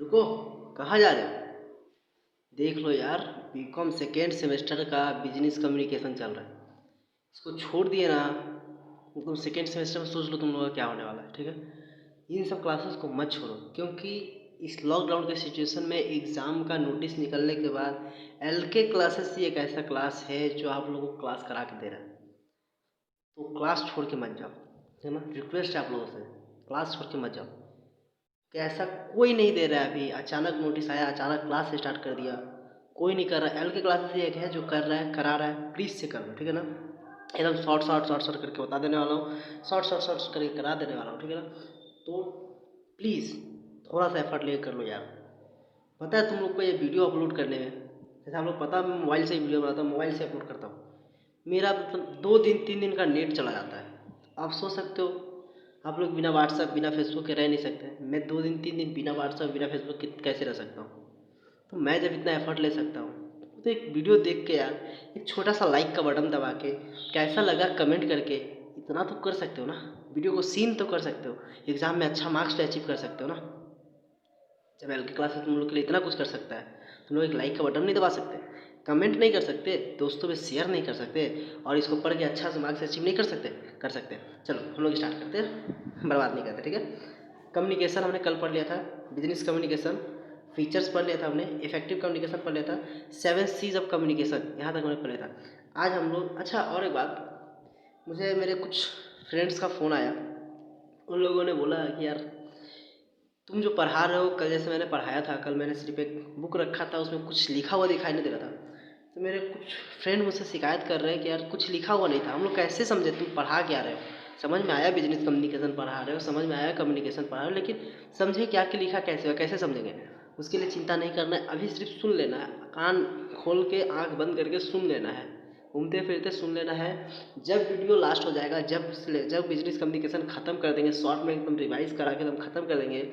रुको, कहाँ जा रहे हो? देख लो यार, बीकॉम सेकेंड सेमेस्टर का बिजनेस कम्युनिकेशन चल रहा है। इसको छोड़ दिए ना, तुम सेकेंड सेमेस्टर में सोच लो तुम लोगों का क्या होने वाला है। ठीक है, इन सब क्लासेस को मत छोड़ो, क्योंकि इस लॉकडाउन के सिचुएशन में एग्ज़ाम का नोटिस निकलने के बाद एलके क्लासेस ही एक ऐसा क्लास है जो आप लोगों को क्लास करा के दे रहा है। तो क्लास छोड़ के मत जाओ, है ना, रिक्वेस्ट है आप लोगों से, क्लास छोड़ के मत जाओ। कि ऐसा कोई नहीं दे रहा है, अभी अचानक नोटिस आया, अचानक क्लास स्टार्ट कर दिया, कोई नहीं कर रहा है। एल के क्लासेस एक है जो कर रहा है, करा रहा है, प्लीज़ से कर लो, ठीक है ना। एकदम शॉर्ट करके बता देने वाला हूँ, शॉर्ट करके करा देने वाला हूँ, ठीक है ना। तो प्लीज़ थोड़ा सा एफर्ट लेकर कर लो यार। पता है तुम लोग को ये वीडियो अपलोड करने में, जैसे आप लोग पता है मैं मोबाइल से ही वीडियो बनाता हूँ, मोबाइल से अपलोड करता हूँ, मेरा मतलब 2 दिन 3 दिन का नेट चला जाता है। आप सोच सकते हो, आप लोग बिना व्हाट्सअप बिना फेसबुक के रह नहीं सकते, मैं 2 दिन 3 दिन बिना व्हाट्सअप बिना फेसबुक के कैसे रह सकता हूँ। तो मैं जब इतना एफर्ट ले सकता हूँ तो एक वीडियो देख के यार, एक छोटा सा लाइक का बटन दबा के कैसा लगा कमेंट करके इतना तो कर सकते हो ना। वीडियो को सीन तो कर सकते हो, एग्ज़ाम में अच्छा मार्क्स तो अचीव कर सकते हो ना। जब एल के क्लास में तुम लोग के लिए इतना कुछ कर सकता है, तुम लोग एक लाइक का बटन नहीं दबा सकते, कमेंट नहीं कर सकते, दोस्तों में शेयर नहीं कर सकते, और इसको पढ़ के अच्छा से मार्क्स अचीव नहीं कर सकते? कर सकते हैं। चलो हम लोग स्टार्ट करते हैं, बर्बाद नहीं करते, ठीक है। कम्युनिकेशन हमने कल पढ़ लिया था, बिजनेस कम्युनिकेशन, फीचर्स पढ़ लिया था हमने, इफेक्टिव कम्युनिकेशन पढ़ लिया था, 7 C's ऑफ कम्युनिकेशन यहाँ तक हमने पढ़ लिया था। आज हम लोग, अच्छा और एक बात, मुझे मेरे कुछ फ्रेंड्स का फ़ोन आया, उन लोगों ने बोला कि यार तुम जो पढ़ा रहे हो, कल जैसे मैंने पढ़ाया था, कल मैंने सिर्फ एक बुक रखा था, उसमें कुछ लिखा हुआ दिखाई नहीं दे रहा था। तो मेरे कुछ फ्रेंड मुझसे शिकायत कर रहे हैं कि यार कुछ लिखा हुआ नहीं था, हम लोग कैसे समझे तुम पढ़ा क्या रहे हो। समझ में आया बिजनेस कम्युनिकेशन पढ़ा रहे हो, समझ में आया कम्युनिकेशन पढ़ा रहे हो, लेकिन समझे क्या कि लिखा कैसे हो, कैसे समझेंगे। उसके लिए चिंता नहीं करना है, अभी सिर्फ सुन लेना है, कान खोल के आँख बंद करके सुन लेना है, घूमते फिरते सुन लेना है। जब वीडियो लास्ट हो जाएगा, जब बिजनेस कम्युनिकेशन ख़त्म कर देंगे, शॉर्ट में एकदम रिवाइज करा के एकदम ख़त्म कर देंगे,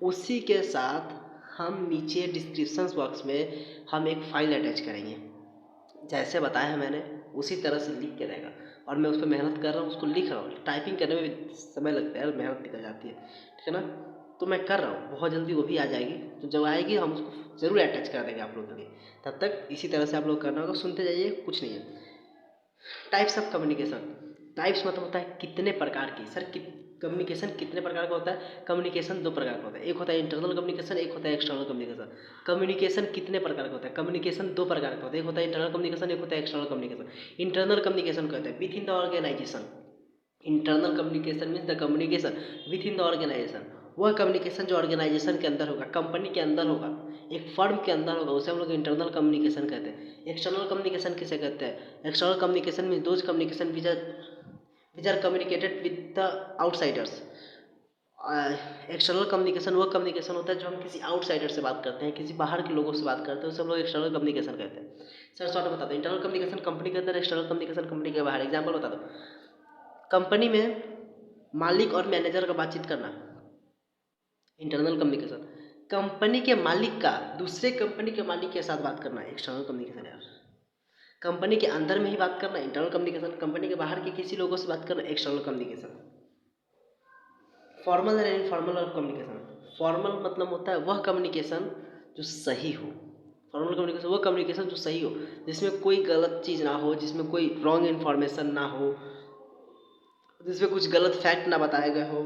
उसी के साथ हम नीचे डिस्क्रिप्शन बॉक्स में हम एक फ़ाइल अटैच करेंगे, जैसे बताया है मैंने उसी तरह से लिख के रहेगा। और मैं उस पर मेहनत कर रहा हूँ, उसको लिख रहा हूँ, टाइपिंग करने में भी समय लगता है, मेहनत निकल जाती है, ठीक है ना। तो मैं कर रहा हूँ, बहुत जल्दी वो भी आ जाएगी, तो जब आएगी हम उसको ज़रूर अटैच कर देंगे आप लोगों के लिए। तब तक इसी तरह से आप लोग करना होगा, सुनते जाइए, कुछ नहीं है। टाइप्स ऑफ कम्युनिकेशन, टाइप्स मतलब होता है कितने प्रकार की, सर कम्युनिकेशन कितने प्रकार का होता है? कम्युनिकेशन 2 प्रकार का होता है, एक होता है इंटरनल कम्युनिकेशन, एक होता है एक्सटर्नल कम्युनिकेशन। कम्युनिकेशन कितने प्रकार का होता है? कम्युनिकेशन 2 प्रकार का होता है, एक होता है इंटरनल कम्युनिकेशन, एक होता है एक्सटर्नल कम्युनिकेशन। इंटरनल कम्युनिकेशन कहते हैं within the organisation. Internal communication means the communication within the organisation, वह कम्युनिकेशन जो ऑर्गेनाइजेशन के अंदर होगा, कंपनी के अंदर होगा, एक फर्म के अंदर होगा, उसे हम लोग इंटरनल कम्युनिकेशन कहते हैं। एक्सटर्नल कम्युनिकेशन किसे कहते हैं? External communication means those communication which are communicated with the outsiders. External communication वह कम्युनिकेशन होता है जो हम किसी आउटसाइडर से बात करते हैं, किसी बाहर के लोगों से बात करते हैं, उसे हम लोग एक्सटर्नल कम्युनिकेशन कहते हैं। सर शॉर्ट में बता दो, इंटरनल कम्युनिकेशन कंपनी के अंदर, एक्सटर्नल कम्युनिकेशन कंपनी के बाहर। एग्जाम्पल बता दो, कंपनी में मालिक और मैनेजर का बातचीत करना, इंटरनल कम्युनिकेशन। कंपनी के मालिक का दूसरे कंपनी के मालिक के साथ बात करना, एक्सटर्नल कम्युनिकेशन यार। कंपनी के अंदर में ही बात करना, इंटरनल कम्युनिकेशन। कंपनी के बाहर के किसी लोगों से बात करना, external communication. Formal and informal और कम्युनिकेशन। फॉर्मल मतलब होता है वह कम्युनिकेशन जो सही हो, फॉर्मल कम्युनिकेशन वह कम्युनिकेशन जो सही हो, जिसमें कोई गलत चीज़ ना हो, जिसमें कोई रॉन्ग इन्फॉर्मेशन ना हो, जिसमें कुछ गलत फैक्ट ना बताए गए हो,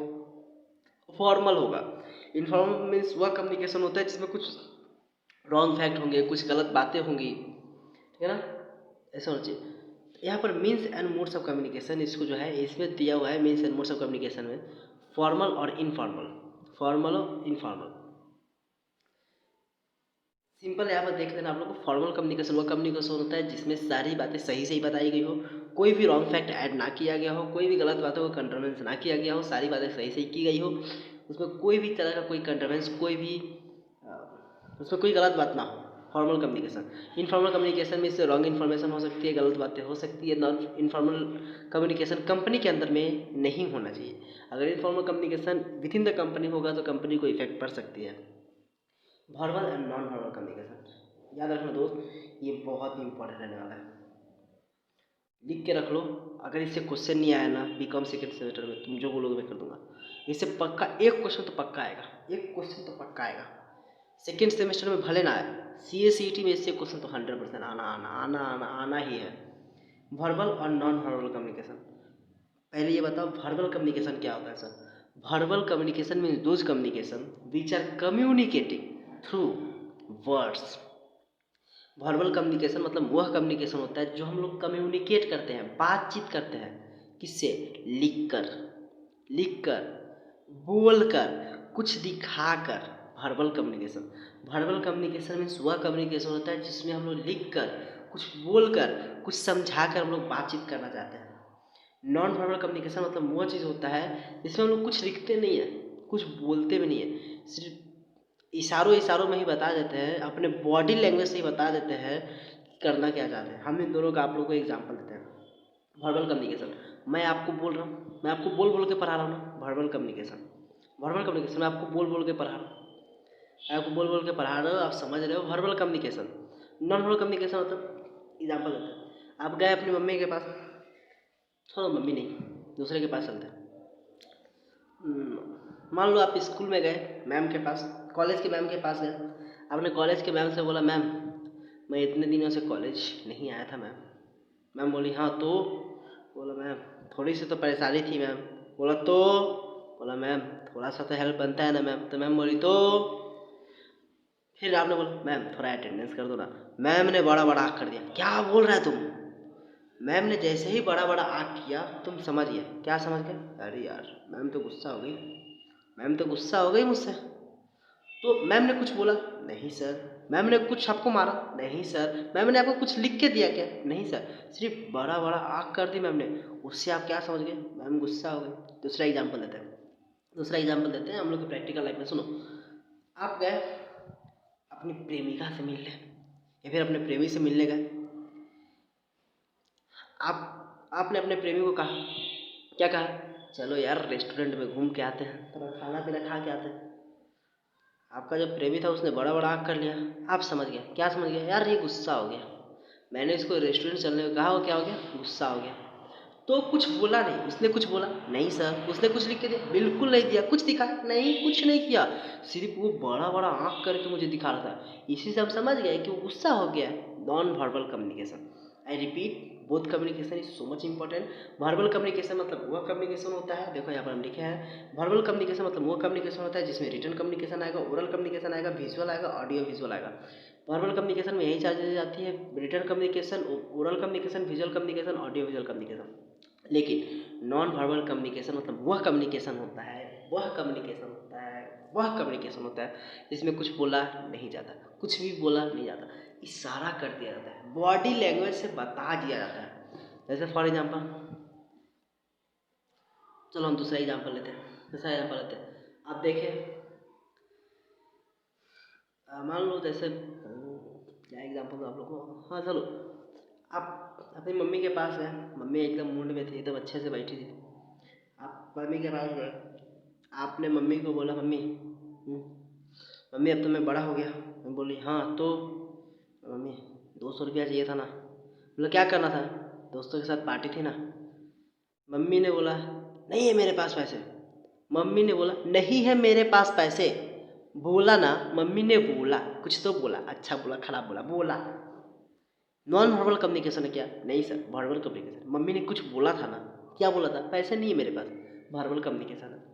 फॉर्मल होगा। इनफॉर्मल मीन्स वह कम्युनिकेशन होता है जिसमें कुछ रॉन्ग फैक्ट होंगे, कुछ गलत बातें होंगी, ठीक है ना, ऐसा होना चाहिए। यहाँ पर means and modes of communication, इसको जो है इसमें दिया हुआ है, means and modes of communication में फॉर्मल और इनफॉर्मल, फॉर्मल और इनफॉर्मल। सिंपल यहाँ पर देख लेना आप लोग को, फॉर्मल कम्युनिकेशन वो कम्युनिकेशन होता है जिसमें सारी बातें सही सही बताई गई हो, कोई भी रॉन्ग फैक्ट ऐड ना किया गया हो, कोई भी गलत बातों को कंट्रोवेंस ना किया गया हो, सारी बातें सही सही की गई हो, उसमें कोई भी तरह का कोई कंट्रोवेंस, कोई भी उसमें कोई गलत बात ना हो, फॉर्मल कम्युनिकेशन। इनफॉर्मल कम्युनिकेशन में इससे रॉन्ग इन्फॉर्मेशन हो सकती है, गलत बातें हो सकती है। नॉन इनफॉर्मल कम्युनिकेशन कंपनी के अंदर में नहीं होना चाहिए। अगर informal communication with in the company होगा तो कंपनी को इफेक्ट पड़ सकती है। Verbal and non verbal communication, याद रखना दोस्त, ये बहुत ही इंपॉर्टेंट रहने वाला है, लिख के रख लो। अगर इससे क्वेश्चन नहीं आया ना बीकॉम सेकेंड सेमेस्टर में, तुम जो बोलोगे मैं कर दूंगा। इससे पक्का एक क्वेश्चन तो पक्का आएगा, एक क्वेश्चन तो पक्का आएगा। सेकेंड सेमेस्टर में भले ना आए, CA CET में इससे क्वेश्चन तो 100% आना ही है। वर्बल और नॉन वर्बल कम्युनिकेशन, पहले ये बताओ वर्बल कम्युनिकेशन क्या होता है sir? Verbal communication means those communication which are communicating through words. Verbal communication मतलब वह कम्युनिकेशन होता है जो हम लोग कम्युनिकेट करते हैं, बातचीत करते हैं, किससे? लिखकर, बोलकर, कुछ दिखाकर। Verbal communication, verbal communication means वह कम्युनिकेशन होता है जिसमें हम लोग लिखकर, कुछ बोलकर, कुछ समझाकर हम लोग बातचीत करना चाहते हैं। नॉन वर्बल कम्युनिकेशन मतलब वह चीज़ होता है जिसमें हम लोग कुछ लिखते नहीं है, कुछ बोलते भी नहीं है, सिर्फ इशारों में ही बता देते हैं, अपने बॉडी लैंग्वेज से ही बता देते हैं करना क्या चाहते हैं। हम इन दोनों का आप लोग को एग्जांपल देते हैं। वर्बल कम्युनिकेशन, मैं आपको बोल रहा हूँ, मैं आपको बोल बोल के पढ़ा रहा हूँ ना, वर्बल कम्युनिकेशन। वर्बल कम्युनिकेशन मैं आपको बोल बोल के पढ़ा रहा हूँ, आप समझ रहे हो, verbal communication. Non verbal communication मतलब एग्जाम्पल देते हैं, आप गए अपनी मम्मी के पास, छोड़ो मम्मी नहीं, दूसरे के पास चलते हैं। मान लो आप स्कूल में गए मैम के पास, कॉलेज के मैम के पास गए, आपने कॉलेज के मैम से बोला मैम मैं इतने दिनों से कॉलेज नहीं आया था मैम। मैम बोली हाँ तो? बोला मैम थोड़ी सी तो परेशानी थी मैम। बोला मैम थोड़ा सा तो हेल्प बनता है ना मैम। तो मैम बोली तो? फिर आपने बोला मैम थोड़ा अटेंडेंस कर दो ना। मैम ने बड़ा बड़ा आँख कर दिया, क्या बोल रहा है तुम? मैम ने जैसे ही बड़ा बड़ा आँख किया, तुम समझ गए, क्या समझ गए? अरे यार मैम तो गुस्सा हो गई, मैम तो गुस्सा हो गई मुझसे। तो मैम ने कुछ बोला? नहीं सर। मैम ने कुछ आपको मारा? नहीं सर। मैम ने आपको कुछ लिख के दिया क्या? नहीं सर। सिर्फ बड़ा बड़ा आँख कर दी मैम ने, उससे आप क्या समझ गए? मैम गुस्सा हो गई। दूसरा एग्जाम्पल देते हैं हम लोग की प्रैक्टिकल लाइफ में। सुनो, आप गए अपनी प्रेमिका से मिलने या फिर अपने प्रेमी से मिलने गए। आपने अपने प्रेमी को कहा, क्या कहा? चलो यार रेस्टोरेंट में घूम के आते हैं, थोड़ा खाना पीना खा के आते हैं। आपका जो प्रेमी था उसने बड़ा बड़ा आँख कर लिया, आप समझ गए, क्या समझ गए? यार ये गुस्सा हो गया, मैंने इसको रेस्टोरेंट चलने को कहा, वो क्या हो गया? गुस्सा हो गया। तो कुछ बोला नहीं, उसने कुछ बोला? नहीं सर। उसने कुछ लिख के दिया? बिल्कुल नहीं दिया। कुछ दिखाया? नहीं, कुछ नहीं किया, सिर्फ वो बड़ा बड़ा आँख करके मुझे दिखा रहा था। इसी से हम समझ गए कि वो गुस्सा हो गया। Non verbal communication, I repeat, both communication is so much important. Verbal communication मतलब वह कम्युनिकेशन होता है, देखो यहाँ पर हम लिखे हैं, वर्बल कम्युनिकेशन मतलब वो कम्युनिकेशन होता है जिसमें रिटन कम्युनिकेशन आएगा, ओरल कम्युनिकेशन आएगा, विजुअल आएगा, ऑडियो विजुअल आएगा। वर्बल कम्युनिकेशन में यही चार चीज़ें आती है, written communication, oral communication, visual communication, audio visual communication. लेकिन नॉन वर्बल कम्युनिकेशन मतलब वह कम्युनिकेशन होता है, जिसमें कुछ बोला नहीं जाता, कुछ भी बोला नहीं जाता, इशारा कर दिया जाता है, बॉडी लैंग्वेज से बता दिया जाता है। जैसे फॉर एग्जांपल, चलो हम दूसरा एग्जांपल लेते हैं। आप देखें, मान लो जैसे क्या एग्जांपल दो आप लोग को, हाँ चलो, आप अपनी मम्मी के पास गए, मम्मी एकदम मूड में थी, एकदम अच्छे से बैठी थी, आप मम्मी के पास गए, आपने मम्मी को बोला मम्मी मम्मी अब तो मैं बड़ा हो गया। मैं बोली हाँ तो? मम्मी 200 रुपया चाहिए था ना। बोला क्या करना था? दोस्तों के साथ पार्टी थी ना। मम्मी ने बोला नहीं है मेरे पास पैसे। मम्मी ने बोला नहीं है मेरे पास पैसे। बोला ना, मम्मी ने बोला, कुछ तो बोला, अच्छा बोला खराब बोला, बोला। नॉन वर्बल कम्युनिकेशन है क्या? नहीं सर, वर्बल कम्युनिकेशन। मम्मी ने कुछ बोला था ना, क्या बोला था? पैसे नहीं है मेरे पास, वर्बल कम्युनिकेशन है।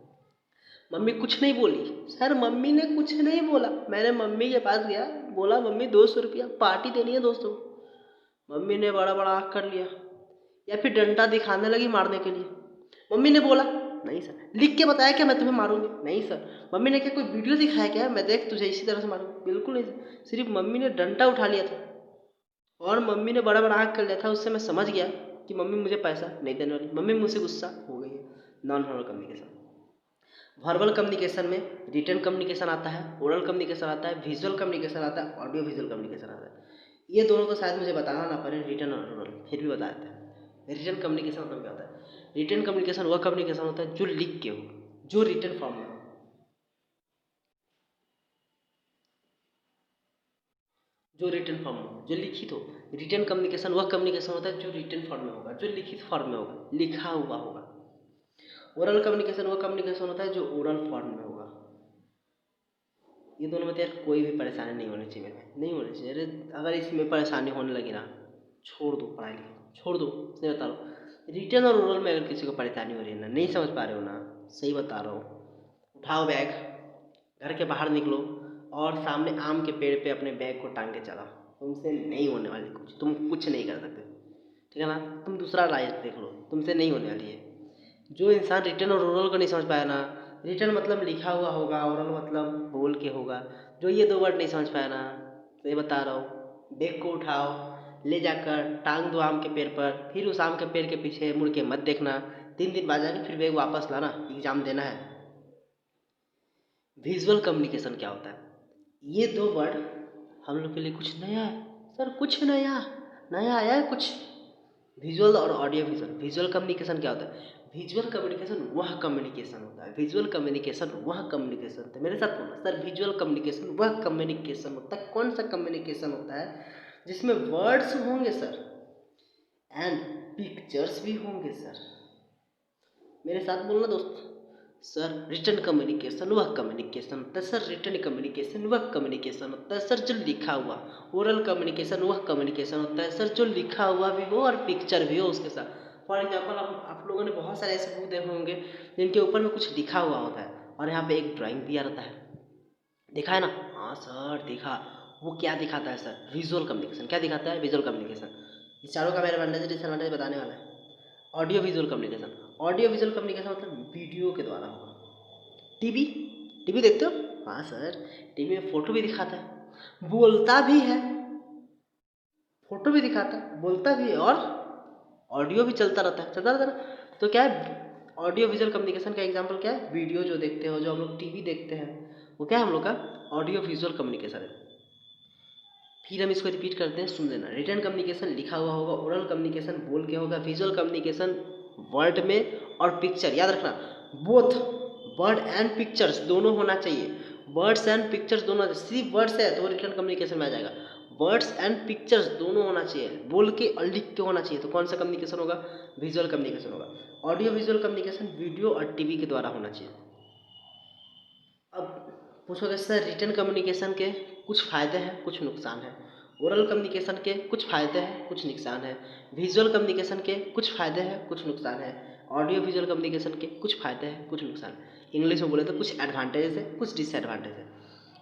मम्मी कुछ नहीं बोली सर, मम्मी ने कुछ नहीं बोला, मैंने मम्मी के पास गया, बोला मम्मी 200 रुपया पार्टी देनी है दोस्तों। मम्मी ने बड़ा बड़ा आँख कर लिया, या फिर डंडा दिखाने लगी मारने के लिए। मम्मी ने बोला नहीं सर। लिख के बताया क्या मैं तुम्हें मारूंगी? नहीं सर। मम्मी ने क्या कोई वीडियो दिखाया क्या मैं देख तुझे इसी तरह से मारूंगी? बिल्कुल नहीं सर, सिर्फ मम्मी ने डंडा उठा लिया था और मम्मी ने बड़ा बड़ा आँख कर लिया था। उससे मैं समझ गया कि मम्मी मुझे पैसा नहीं देने वाली, मम्मी मुझसे गुस्सा हो गई है। Non verbal communication. Verbal communication में रिटन कम्युनिकेशन आता है, ओरल कम्युनिकेशन आता है, विजुअल कम्युनिकेशन आता है, ऑडियो विजुअल कम्युनिकेशन आता है। ये दोनों तो शायद मुझे बताना ना पड़े, रिटन और ओरल, फिर भी बता देते हैं। रिटन कम्युनिकेशन मतलब क्या होता है? रिटन कम्युनिकेशन वह कम्युनिकेशन होता है जो लिख के हो, जो रिटन फॉर्म में हो, जो लिखित हो। रिटन कम्युनिकेशन वह कम्युनिकेशन होता है जो रिटन फॉर्म में होगा, जो लिखित फॉर्म में होगा, लिखा हुआ होगा। ओरल कम्युनिकेशन वह कम्युनिकेशन होता है जो ओरल फॉर्म में होगा। ये दोनों में तो यार कोई भी परेशानी नहीं होनी चाहिए, नहीं होनी चाहिए। अरे अगर इसमें परेशानी होने लगी ना, छोड़ दो पढ़ाई लिखाई, छोड़ दो। सही बता रहा हूँ, रिटर्न और ओरल में अगर किसी को परेशानी हो रही है ना, नहीं समझ पा रहे हो ना, सही बता रहा हूँ, उठाओ बैग, घर के बाहर निकलो और सामने आम के पेड़ पे अपने बैग को टांग के चलाओ। तुमसे नहीं होने वाली कुछ, तुम कुछ नहीं कर सकते, ठीक है ना। तुम दूसरा लाइफ देख लो, तुमसे नहीं होने वाली है। जो इंसान रिटर्न और ओरल को नहीं समझ पाया ना, रिटर्न मतलब लिखा हुआ होगा, ओरल मतलब बोल के होगा, जो ये दो वर्ड नहीं समझ पाया ना, तो ये बता रहा हूँ, बैग को उठाओ, ले जाकर टांग दो आम के पेड़ पर, फिर उस आम के पेड़ के पीछे मुड़ के मत देखना, 3 दिन बाद जाके फिर बैग वापस लाना, एग्जाम देना है। विजुअल कम्युनिकेशन क्या होता है? ये दो वर्ड हम लोग के लिए कुछ नया है सर, कुछ नया नया आया है कुछ। विजुअल और ऑडियो विजुअल, विजुअल कम्युनिकेशन क्या होता है? विजुअल कम्युनिकेशन वह कम्युनिकेशन होता है, विजुअल कम्युनिकेशन वह कम्युनिकेशन होता है। मेरे साथ बोलना सर, विजुअल कम्युनिकेशन वह कम्युनिकेशन होता है। कौन सा कम्युनिकेशन होता है? जिसमें वर्ड्स होंगे सर एंड पिक्चर्स भी होंगे सर। मेरे साथ बोलना दोस्त, सर रिटर्न कम्युनिकेशन वह कम्युनिकेशन होता है सर, रिटर्न कम्युनिकेशन वह कम्युनिकेशन होता है सर जो लिखा हुआ। ओरल कम्युनिकेशन वह कम्युनिकेशन होता है सर जो लिखा हुआ भी हो और पिक्चर भी हो उसके साथ। फॉर एग्जाम्पल, आप लोगों ने बहुत सारे ऐसे बुक देखे होंगे जिनके ऊपर में कुछ लिखा हुआ होता है और यहाँ पे एक ड्राइंग दिया रहता है, देखा है ना? हाँ सर देखा। वो क्या दिखाता है सर? Visual communication. क्या दिखाता है? Visual communication. इस चारों का मेरा एडवांटेज डिसएडवांटेज बताने वाला है। Audio visual communication, audio visual communication मतलब वीडियो के द्वारा होगा। टीवी, टीवी देखते हो? हाँ सर, टीवी में फोटो भी दिखाता है, बोलता भी है, फोटो भी दिखाता है, बोलता भी है और ऑडियो भी चलता रहता है, चलता रहता है ना। तो क्या है, ऑडियो विजुअल कम्युनिकेशन का एग्जांपल क्या है? वीडियो जो देखते हो, जो हम लोग टीवी देखते हैं, वो क्या है हम लोग का? ऑडियो विजुअल कम्युनिकेशन है। फिर हम इसको रिपीट करते हैं, सुन लेना। रिटन कम्युनिकेशन लिखा हुआ होगा, ओरल कम्युनिकेशन बोल के होगा, विजुअल कम्युनिकेशन वर्ड में और पिक्चर, याद रखना बोथ वर्ड एंड पिक्चर्स दोनों होना चाहिए। वर्ड्स एंड पिक्चर्स दोनों, सिर्फ वर्ड्स है तो रिटन कम्युनिकेशन में आ जाएगा। वर्ड्स एंड पिक्चर्स दोनों होना चाहिए, बोल के और लिख के होना चाहिए। तो कौन सा कम्युनिकेशन होगा? विजुअल कम्युनिकेशन होगा। ऑडियो विजुअल कम्युनिकेशन वीडियो और टीवी के द्वारा होना चाहिए। अब पूछोगे सर, रिटन कम्युनिकेशन के कुछ फ़ायदे हैं कुछ नुकसान हैं, ओरल कम्युनिकेशन के कुछ फ़ायदे हैं कुछ नुकसान हैं, विजुअल कम्युनिकेशन के कुछ फ़ायदे हैं कुछ नुकसान हैं, ऑडियो विजुअल कम्युनिकेशन के कुछ फ़ायदे हैं कुछ नुकसान हैं। इंग्लिश में बोले तो कुछ एडवांटेज है कुछ डिसएडवांटेज है।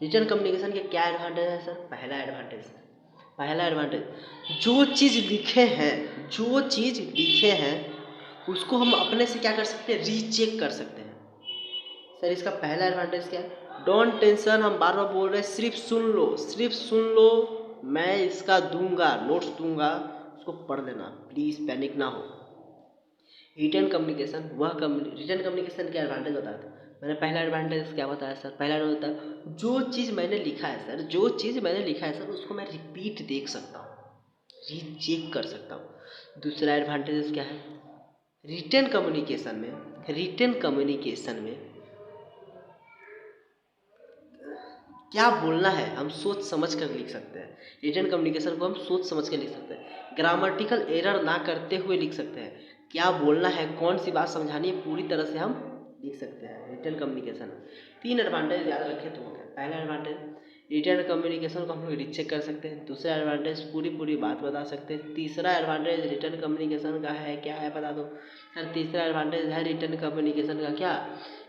रिटन कम्युनिकेशन के क्या एडवांटेज है सर? पहला एडवांटेज, जो चीज़ लिखे हैं, जो चीज़ लिखे हैं उसको हम अपने से क्या कर सकते हैं? रीचेक कर सकते हैं। सर इसका पहला एडवांटेज क्या है? डोंट टेंशन, हम बार बार बोल रहे हैं, सिर्फ सुन लो, सिर्फ सुन लो। मैं इसका दूंगा, नोट्स दूंगा, उसको पढ़ लेना, प्लीज़ पैनिक ना हो। रिटन कम्युनिकेशन वह रिटन कम्युनिकेशन का एडवांटेज बताया था मैंने। पहला एडवांटेज क्या बताया सर? पहला एडवांटेज होता है जो चीज़ मैंने लिखा है सर, जो चीज़ मैंने लिखा है सर उसको मैं रिपीट देख सकता हूँ, रीचेक कर सकता हूँ। दूसरा एडवांटेज क्या है? रिटन कम्युनिकेशन में क्या बोलना है हम सोच समझ कर लिख सकते हैं। रिटन कम्युनिकेशन को हम सोच समझ कर लिख सकते हैं, ग्रामेटिकल एरर ना करते हुए लिख सकते हैं। क्या बोलना है, कौन सी बात समझानी है, पूरी तरह से हम लिख सकते हैं रिटन कम्युनिकेशन। 3 एडवांटेज याद रखें तो क्या? पहला एडवांटेज, रिटन कम्युनिकेशन को हम लोग रीचेक कर सकते हैं। दूसरा एडवांटेज, पूरी बात बता सकते हैं। तीसरा एडवांटेज रिटन कम्युनिकेशन का है, क्या है बता दो सर? तीसरा एडवांटेज है रिटन कम्युनिकेशन का क्या,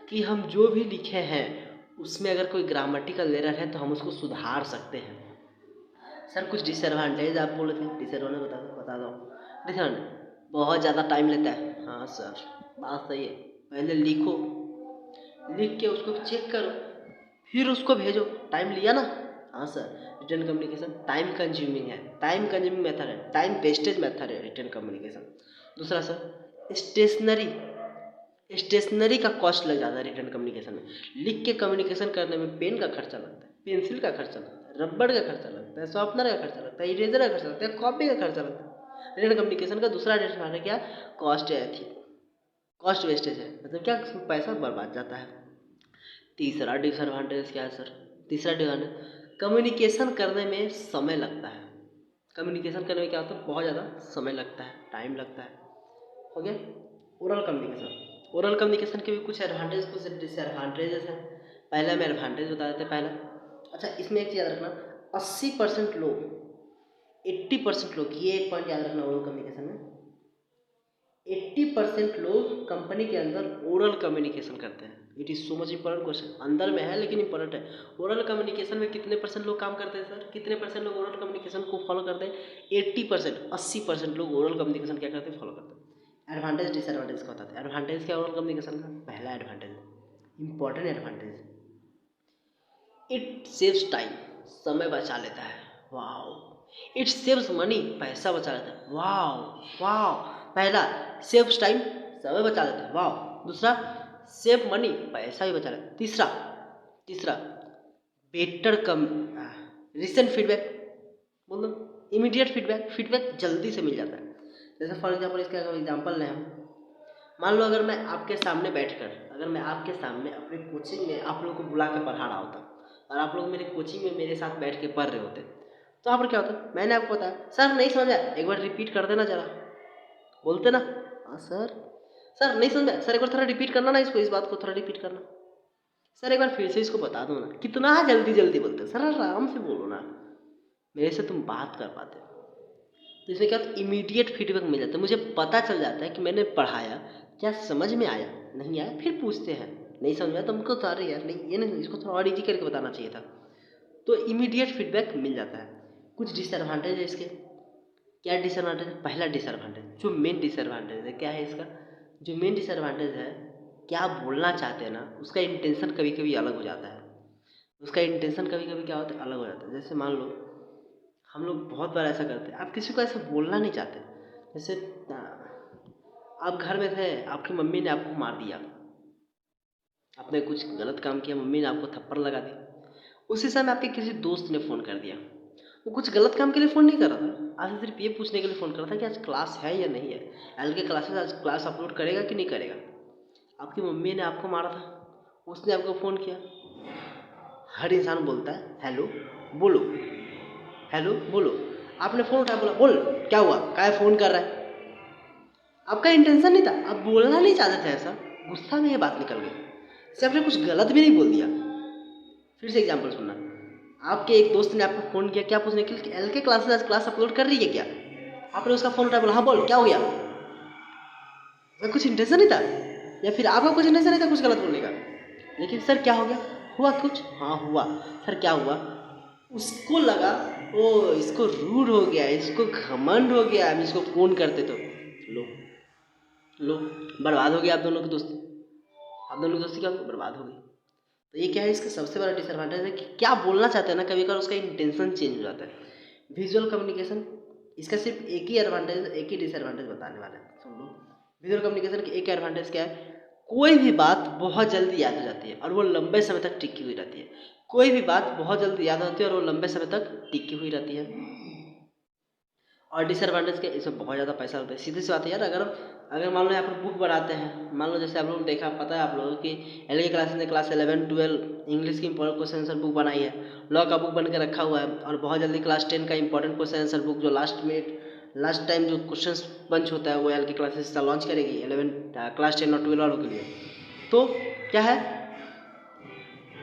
कि हम जो भी लिखे हैं उसमें अगर कोई ग्रामेटिकल एरर है तो हम उसको सुधार सकते हैं। सर कुछ डिसएडवांटेज आप बोले थे, डिसएडवांटेज बता दो। डिसएडवांटेज, बहुत ज़्यादा टाइम लेता है। हाँ सर बात सही है, पहले लिखो, लिख के उसको चेक करो, फिर उसको भेजो, टाइम लिया ना। हाँ sir, return communication time consuming है, टाइम कंज्यूमिंग मेथड है, टाइम वेस्टेज मेथड है रिटर्न कम्युनिकेशन। दूसरा सर, स्टेशनरी का कॉस्ट लग जाता है रिटर्न कम्युनिकेशन में। लिख के कम्युनिकेशन करने में पेन का खर्चा लगता है, पेंसिल का खर्चा लगता है, रबड़ का खर्चा लगता है, शॉर्पनर का खर्चा लगता है, इरेजर का खर्चा लगता है, कॉपी का खर्चा लगता है। रिटर्न कम्युनिकेशन का दूसरा डिसएडवांटेज क्या? कॉस्ट है, कॉस्ट वेस्टेज है, मतलब क्या, पैसा बर्बाद जाता है। तीसरा डिसएडवांटेज क्या है सर? तीसरा डिसएडवांटेज, कम्युनिकेशन करने में समय लगता है। कम्युनिकेशन करने में क्या होता है? बहुत ज़्यादा समय लगता है, टाइम लगता है। हो गया ओरल कम्युनिकेशन। ओरल कम्युनिकेशन के भी कुछ एडवांटेज कुछ डिसएडवांटेजेस हैं। पहले हम एडवांटेज बता देते हैं। पहला, अच्छा, इसमें एक चीज़ याद रखना, 80% लोग, 80% लोग, ये एक पॉइंट याद रखना ओरल कम्युनिकेशन में, 80% लोग कंपनी के अंदर ओरल कम्युनिकेशन करते हैं। It is so much important question, अंदर में है लेकिन इंपॉर्टेंट है। ओरल कम्युनिकेशन में कितने परसेंट लोग काम करते हैं सर, कितने परसेंट लोग ओरल कम्युनिकेशन को फॉलो करते हैं? 80%, 80% लोग ओरल कम्युनिकेशन क्या करते हैं, फॉलो करते हैं। एडवांटेज डिसएडवांटेज का बताते हैं। एडवांटेज क्या है ओरल कम्युनिकेशन का? पहला advantage, important advantage, it saves time, समय बचा लेता है। वाह। इट सेव्स मनी, पैसा बचा लेता है। वाह वाह। पहला सेव्स टाइम, समय बचा लेता है। वाह। दूसरा सेव मनी, पैसा भी बचा लेता है। तीसरा तीसरा बेटर कम रिसेंट फीडबैक, मतलब इमीडिएट फीडबैक, फीडबैक जल्दी से मिल जाता है। जैसे फॉर एग्जाम्पल, इसका अगर एग्जाम्पल लें हम, मान लो अगर मैं आपके सामने बैठकर, अगर मैं आपके सामने अपने कोचिंग में आप लोगों को बुला के पढ़ा रहा होता और आप लोग मेरे कोचिंग में मेरे साथ बैठ के पढ़ रहे होते, तो यहाँ पर क्या होता, मैंने आपको बताया सर नहीं समझ आया, एक बार रिपीट कर देना जरा, बोलते ना हाँ सर, सर नहीं समझ आया, सर एक बार थोड़ा रिपीट करना ना इसको, इस बात को थोड़ा रिपीट करना, सर एक बार फिर से इसको बता दो ना। कितना जल्दी जल्दी बोलते हैं, सर आराम से बोलो ना, मेरे से तुम बात कर पाते हो। तो इसमें क्या होता है, इमीडिएट फीडबैक मिल जाता है, मुझे पता चल जाता है कि मैंने पढ़ाया, क्या समझ में आया, नहीं आया फिर पूछते हैं, नहीं समझ में आया तो हमको सारे यार नहीं, ये नहीं, इसको थोड़ा और ईजी करके बताना चाहिए था। तो इमीडिएट फीडबैक मिल जाता है। कुछ डिसएडवांटेज है इसके। क्या डिसएडवांटेज है? पहला डिसएडवांटेज, जो मेन डिसएडवांटेज है, क्या है इसका, जो मेन डिसएडवांटेज है, क्या आप बोलना चाहते हैं ना, उसका इंटेंशन कभी कभी अलग हो जाता है। उसका इंटेंशन कभी कभी क्या होता है, अलग हो जाता है। जैसे मान लो हम लोग बहुत बार ऐसा करते हैं, आप किसी को ऐसा बोलना नहीं चाहते, जैसे आप घर में थे, आपकी मम्मी ने आपको मार दिया, आपने कुछ गलत काम किया, मम्मी ने आपको थप्पड़ लगा दी, उसी समय आपके किसी दोस्त ने फ़ोन कर दिया, वो कुछ गलत काम के लिए फ़ोन नहीं कर रहा था, आज सिर्फ ये पूछने के लिए फ़ोन कर रहा था कि आज क्लास है या नहीं है, एल के क्लासेस आज क्लास अपलोड करेगा कि नहीं करेगा। आपकी मम्मी ने आपको मारा था, उसने आपको फ़ोन किया। हर इंसान बोलता है हेलो बोलो, हेलो बोलो, आपने फ़ोन उठाया, बोला बोल क्या हुआ, क्या फ़ोन कर रहा है। आपका इंटेंशन नहीं था, आप बोलना नहीं चाहते थे ऐसा, गुस्सा में ये बात निकल गई, से आपने कुछ गलत भी नहीं बोल दिया। फिर से एग्जांपल सुनना, आपके एक दोस्त ने आपको फ़ोन किया, क्या पूछने के लिए, एल के क्लासेस आज क्लास अपलोड कर रही है क्या। आपने उसका फ़ोन उठाया, बोला हाँ बोल क्या हो गया। उसका कुछ इंटेंशन नहीं था, या फिर आपका कुछ इंटेंशन नहीं था कुछ गलत बोलने का, लेकिन सर क्या हो गया, हुआ कुछ, हाँ हुआ, सर क्या हुआ। उसको लगा ओ इसको रूड हो गया, इसको घमंड हो गया, हम इसको फ़ोन करते तो लो लो, बर्बाद हो गया आप दोनों की दोस्ती, आप दोनों की दोस्ती क्या हो गई, बर्बाद हो गई। तो ये क्या है, इसका सबसे बड़ा डिसएडवांटेज है कि क्या बोलना चाहते हैं ना, कभी कभार उसका इंटेंशन चेंज हो जाता है। विजुअल कम्युनिकेशन, इसका सिर्फ एक ही एडवांटेज, एक ही डिसएडवांटेज बताने वाले हैं सब लोग। विजुअल कम्युनिकेशन की एक एडवांटेज क्या है, कोई भी बात बहुत जल्दी याद हो जाती है और वो लंबे समय तक टिकी हुई रहती है। कोई भी बात बहुत जल्दी याद होती है और वो लंबे समय तक टिकी हुई रहती है। और डिसएडवांटेज क्या, इसमें बहुत ज़्यादा पैसा लगता है। सीधी सी बात है यार, अगर मान लो यहाँ पर बुक बनाते हैं, मान लो जैसे आप लोग देखा, पता है आप लोगों की एल के क्लास ने क्लास 11 12 इंग्लिश की इंपॉर्टेंट क्वेश्चन आंसर बुक बनाई है, लॉ का बुक बन के रखा हुआ है, और बहुत जल्दी क्लास 10 का इंपॉर्टेंट क्वेश्चन आंसर बुक जो लास्ट टाइम जो क्वेश्चन बंच होता है वो एल के क्लासेस का लॉन्च करेगी 11 क्लास 10 और 12 वालों के लिए। तो क्या है,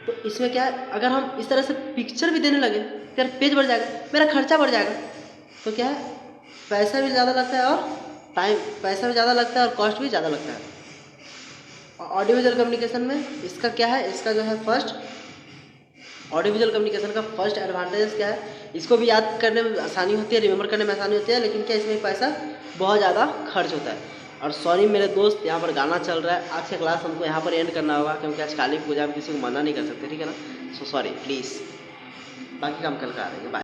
तो इसमें क्या है, अगर हम इस तरह से पिक्चर भी देने लगे तो यार पेज बढ़ जाएगा, मेरा खर्चा बढ़ जाएगा, तो क्या है, पैसा भी ज़्यादा लगता है और पैसा भी ज़्यादा लगता है और कॉस्ट भी ज़्यादा लगता है। और ऑडियो विजुअल कम्युनिकेशन में इसका क्या है, इसका जो है फर्स्ट, ऑडियो विजुअल कम्युनिकेशन का फर्स्ट एडवांटेज क्या है, इसको भी याद करने में आसानी होती है, रिमेंबर करने में आसानी होती है, लेकिन क्या इसमें पैसा बहुत ज़्यादा खर्च होता है। और सॉरी मेरे दोस्त, यहाँ पर गाना चल रहा है, आज का क्लास हमको यहाँ पर एंड करना होगा क्योंकि आज काली पूजा में किसी को मना नहीं कर सकते, ठीक है ना। सो सॉरी प्लीज़, बाकी काम कल का आ रही है। बाय।